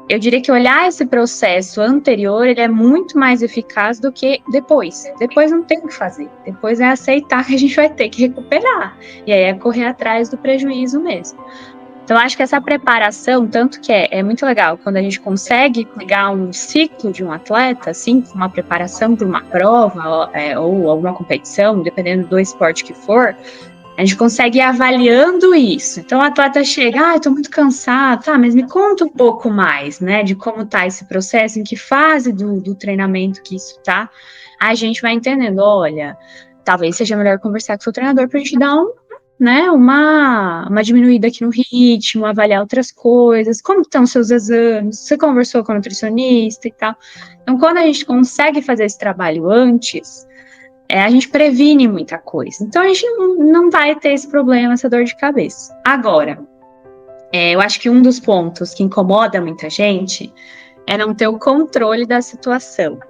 eu diria que olhar esse processo anterior, ele é muito mais eficaz do que depois. Depois não tem o que fazer. Depois é aceitar que a gente vai ter que recuperar. E aí é correr atrás do prejuízo mesmo. Então, acho que essa preparação, tanto que é muito legal, quando a gente consegue pegar um ciclo de um atleta, assim, uma preparação para uma prova ou alguma competição, dependendo do esporte que for, a gente consegue ir avaliando isso. Então, o atleta chega, estou muito cansado, mas me conta um pouco mais, né, de como está esse processo, em que fase do treinamento que isso está. A gente vai entendendo, olha, talvez seja melhor conversar com o seu treinador para a gente dar uma diminuída aqui no ritmo, avaliar outras coisas, como estão os seus exames, você conversou com o nutricionista e tal. Então, quando a gente consegue fazer esse trabalho antes, a gente previne muita coisa. Então, a gente não vai ter esse problema, essa dor de cabeça. Agora, eu acho que um dos pontos que incomoda muita gente é não ter o controle da situação.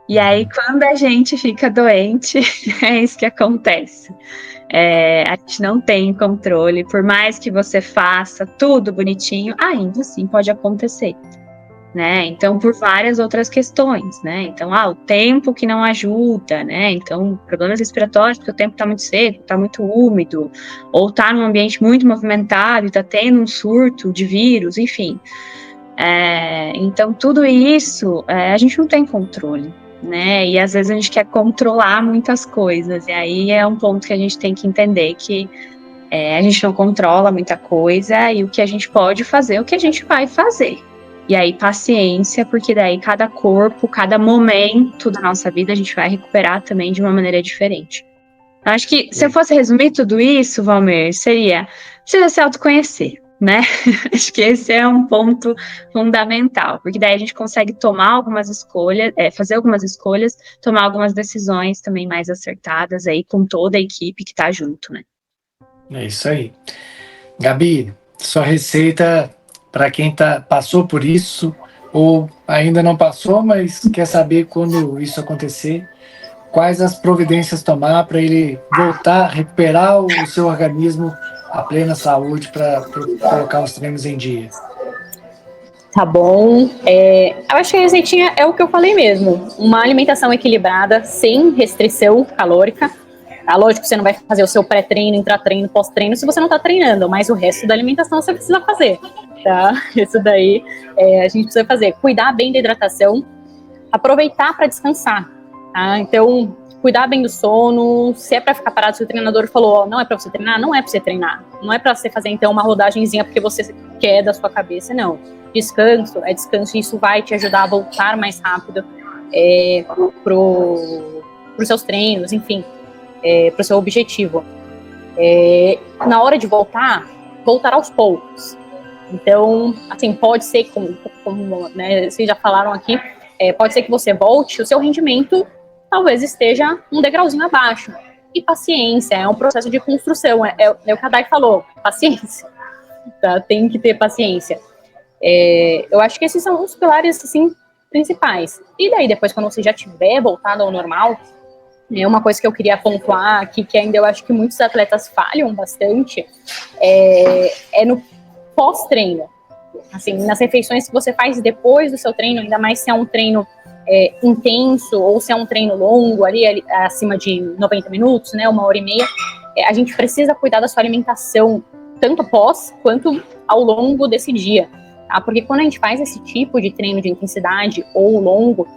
E aí, quando a gente fica doente, é isso que acontece. A gente não tem controle, por mais que você faça tudo bonitinho, ainda assim pode acontecer. Né? Então, por várias outras questões, né? Então, o tempo que não ajuda, né? Então, problemas respiratórios, porque o tempo está muito seco, está muito úmido, ou está num ambiente muito movimentado e está tendo um surto de vírus, enfim. Então, tudo isso a gente não tem controle, né? E às vezes a gente quer controlar muitas coisas, e aí é um ponto que a gente tem que entender que a gente não controla muita coisa, e o que a gente pode fazer, o que a gente vai fazer. E aí, paciência, porque daí cada corpo, cada momento da nossa vida, a gente vai recuperar também de uma maneira diferente. Acho que se eu fosse resumir tudo isso, Valmir, seria: precisa se autoconhecer, né? Acho que esse é um ponto fundamental, porque daí a gente consegue tomar algumas escolhas, fazer algumas escolhas, tomar algumas decisões também mais acertadas aí com toda a equipe que tá junto, né? É isso aí. Gabi, sua receita para quem passou por isso ou ainda não passou, mas quer saber quando isso acontecer, quais as providências tomar para ele voltar, recuperar o seu organismo a plena saúde para colocar os treinos em dia. Tá bom. Eu acho que a receitinha é o que eu falei mesmo. Uma alimentação equilibrada, sem restrição calórica. Tá? Lógico que você não vai fazer o seu pré-treino, intra-treino, pós-treino se você não tá treinando, mas o resto da alimentação você precisa fazer. Tá? Isso daí a gente precisa fazer. Cuidar bem da hidratação, aproveitar para descansar. Tá? Então, cuidar bem do sono. Se é para ficar parado, se o treinador falou, não é para você treinar, não é para você treinar. Não é para você fazer, então, uma rodagenzinha porque você quer da sua cabeça, não. Descanso é descanso e isso vai te ajudar a voltar mais rápido pros seus treinos, enfim, pro seu objetivo. Na hora de voltar aos poucos. Então, assim, pode ser, como né, vocês já falaram aqui, pode ser que você volte, o seu rendimento talvez esteja um degrauzinho abaixo. E paciência, é um processo de construção, é o que a Dai falou, paciência. Tá? Tem que ter paciência. Eu acho que esses são os pilares, assim, principais. E daí, depois, quando você já tiver voltado ao normal, uma coisa que eu queria pontuar aqui, que ainda eu acho que muitos atletas falham bastante, é no pós-treino. Assim, nas refeições que você faz depois do seu treino, ainda mais se é um treino intenso ou se é um treino longo, ali acima de 90 minutos, né, 1h30, a gente precisa cuidar da sua alimentação, tanto pós quanto ao longo desse dia. Tá? Porque quando a gente faz esse tipo de treino de intensidade ou longo,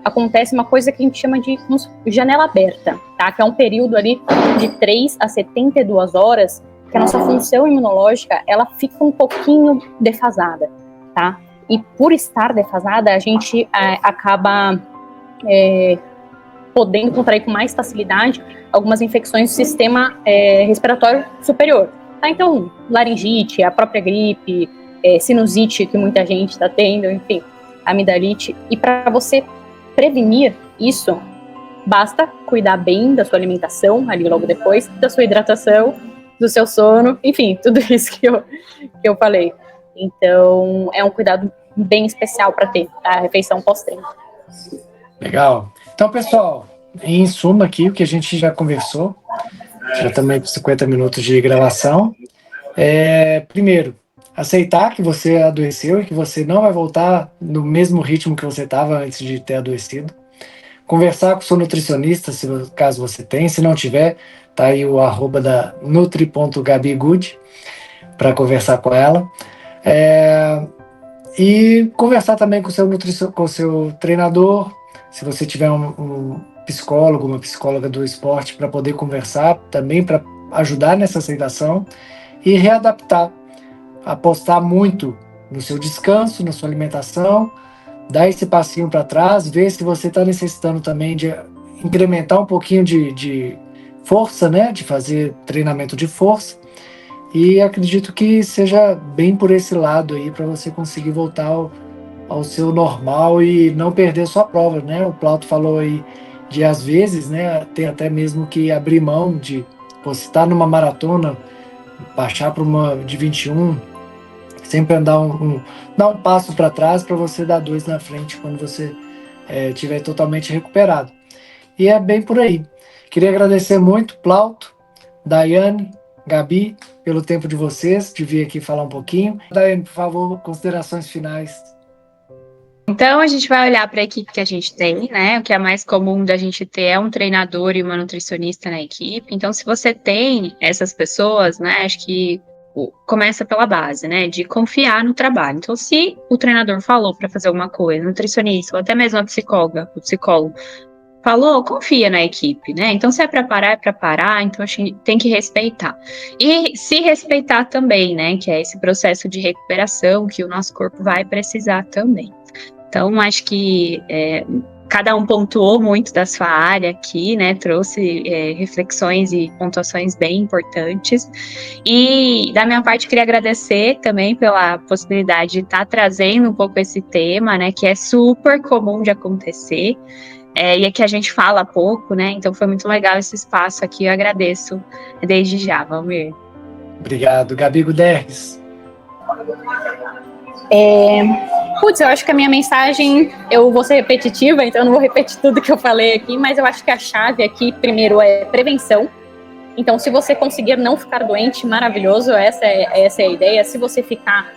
acontece uma coisa que a gente chama de janela aberta, tá? Que é um período ali de 3 a 72 horas que a nossa função imunológica ela fica um pouquinho defasada, tá? E por estar defasada, a gente acaba podendo contrair com mais facilidade algumas infecções do sistema respiratório superior. Tá? Então, laringite, a própria gripe, sinusite que muita gente está tendo, enfim, amidalite. E para você prevenir isso, basta cuidar bem da sua alimentação, ali logo depois, da sua hidratação, do seu sono, enfim, tudo isso que eu falei. Então, é um cuidado bem especial para ter a refeição pós-treino. Legal. Então, pessoal, em suma aqui, o que a gente já conversou, já também com 50 minutos de gravação, primeiro, aceitar que você adoeceu e que você não vai voltar no mesmo ritmo que você estava antes de ter adoecido. Conversar com o seu nutricionista, caso você tenha. Se não tiver, tá aí o @ da nutri.gabigood para conversar com ela. E conversar também com o seu treinador, se você tiver um psicólogo, uma psicóloga do esporte, para poder conversar também, para ajudar nessa aceitação e readaptar. Apostar muito no seu descanso, na sua alimentação, dar esse passinho para trás, ver se você está necessitando também de incrementar um pouquinho de força, né? De fazer treinamento de força. E acredito que seja bem por esse lado aí para você conseguir voltar ao seu normal e não perder sua prova, né? O Plauto falou aí de, às vezes, né? Tem até mesmo que abrir mão de você estar numa maratona, baixar para uma de 21, sempre dar um passo para trás para você dar 2 na frente quando você estiver totalmente recuperado. E é bem por aí. Queria agradecer muito, Plauto, Daiane, Gabi, pelo tempo de vocês, de vir aqui falar um pouquinho. Daiane, por favor, considerações finais. Então, a gente vai olhar para a equipe que a gente tem, né? O que é mais comum da gente ter é um treinador e uma nutricionista na equipe. Então, se você tem essas pessoas, né? Acho que começa pela base, né? De confiar no trabalho. Então, se o treinador falou para fazer alguma coisa, nutricionista, ou até mesmo a psicóloga, o psicólogo, falou, confia na equipe, né? Então, se é para parar, então a gente tem que respeitar. E se respeitar também, né? Que é esse processo de recuperação que o nosso corpo vai precisar também. Então, acho que Cada um pontuou muito da sua área aqui, né? Trouxe reflexões e pontuações bem importantes. E da minha parte, queria agradecer também pela possibilidade de estar trazendo um pouco esse tema, né? Que é super comum de acontecer. E aqui a gente fala pouco, né? Então foi muito legal esse espaço aqui. Eu agradeço desde já, Valmir. Obrigado. Gabi Guderres. Eu acho que a minha mensagem, eu vou ser repetitiva, então eu não vou repetir tudo que eu falei aqui, mas eu acho que a chave aqui, primeiro, é prevenção. Então, se você conseguir não ficar doente, maravilhoso, essa é a ideia. Se você ficar,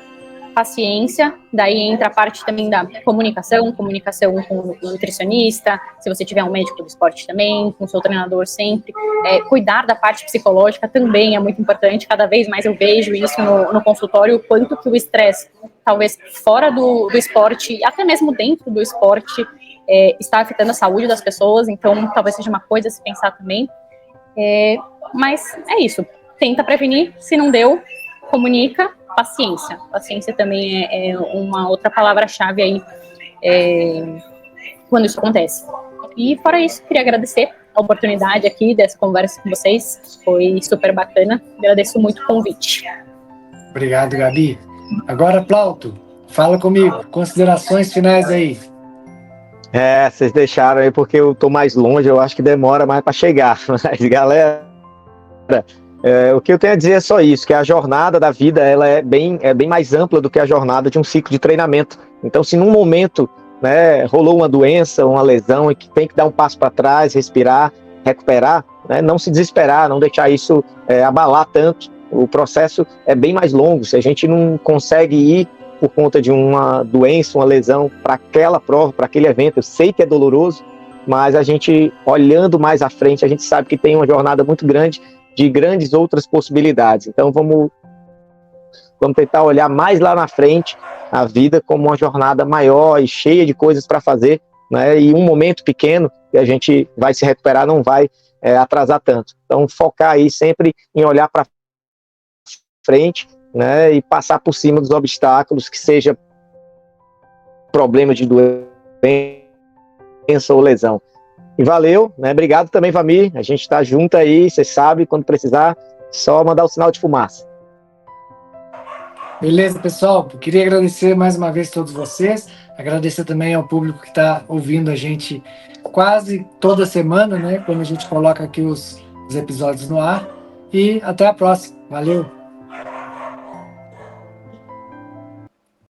paciência, daí entra a parte também da comunicação com o nutricionista, se você tiver um médico do esporte também, com o seu treinador sempre. Cuidar da parte psicológica também é muito importante, cada vez mais eu vejo isso no consultório, o quanto que o estresse, talvez fora do esporte, até mesmo dentro do esporte, está afetando a saúde das pessoas, então talvez seja uma coisa a se pensar também. Mas é isso, tenta prevenir, se não deu, comunica. Paciência também é uma outra palavra-chave aí quando isso acontece. E fora isso, queria agradecer a oportunidade aqui dessa conversa com vocês, foi super bacana, agradeço muito o convite. Obrigado, Gabi. Agora, Plauto, fala comigo, considerações finais aí. Vocês deixaram aí porque eu tô mais longe, eu acho que demora mais para chegar, mas galera, o que eu tenho a dizer é só isso, que a jornada da vida ela é bem mais ampla do que a jornada de um ciclo de treinamento. Então, se num momento, né, rolou uma doença, uma lesão, e que tem que dar um passo para trás, respirar, recuperar, né, não se desesperar, não deixar isso abalar tanto. O processo é bem mais longo. Se a gente não consegue ir por conta de uma doença, uma lesão, para aquela prova, para aquele evento, eu sei que é doloroso, mas a gente, olhando mais à frente, a gente sabe que tem uma jornada muito grande, de grandes outras possibilidades. Então vamos tentar olhar mais lá na frente a vida como uma jornada maior e cheia de coisas para fazer, né? E um momento pequeno que a gente vai se recuperar não vai atrasar tanto. Então focar aí sempre em olhar para frente, né? E passar por cima dos obstáculos, que seja problema de doença ou lesão. E valeu, né? Obrigado também, Vamir. A gente está junto aí, você sabe, quando precisar, só mandar o sinal de fumaça. Beleza, pessoal? Queria agradecer mais uma vez a todos vocês, agradecer também ao público que está ouvindo a gente quase toda semana, né? Quando a gente coloca aqui os episódios no ar. E até a próxima. Valeu!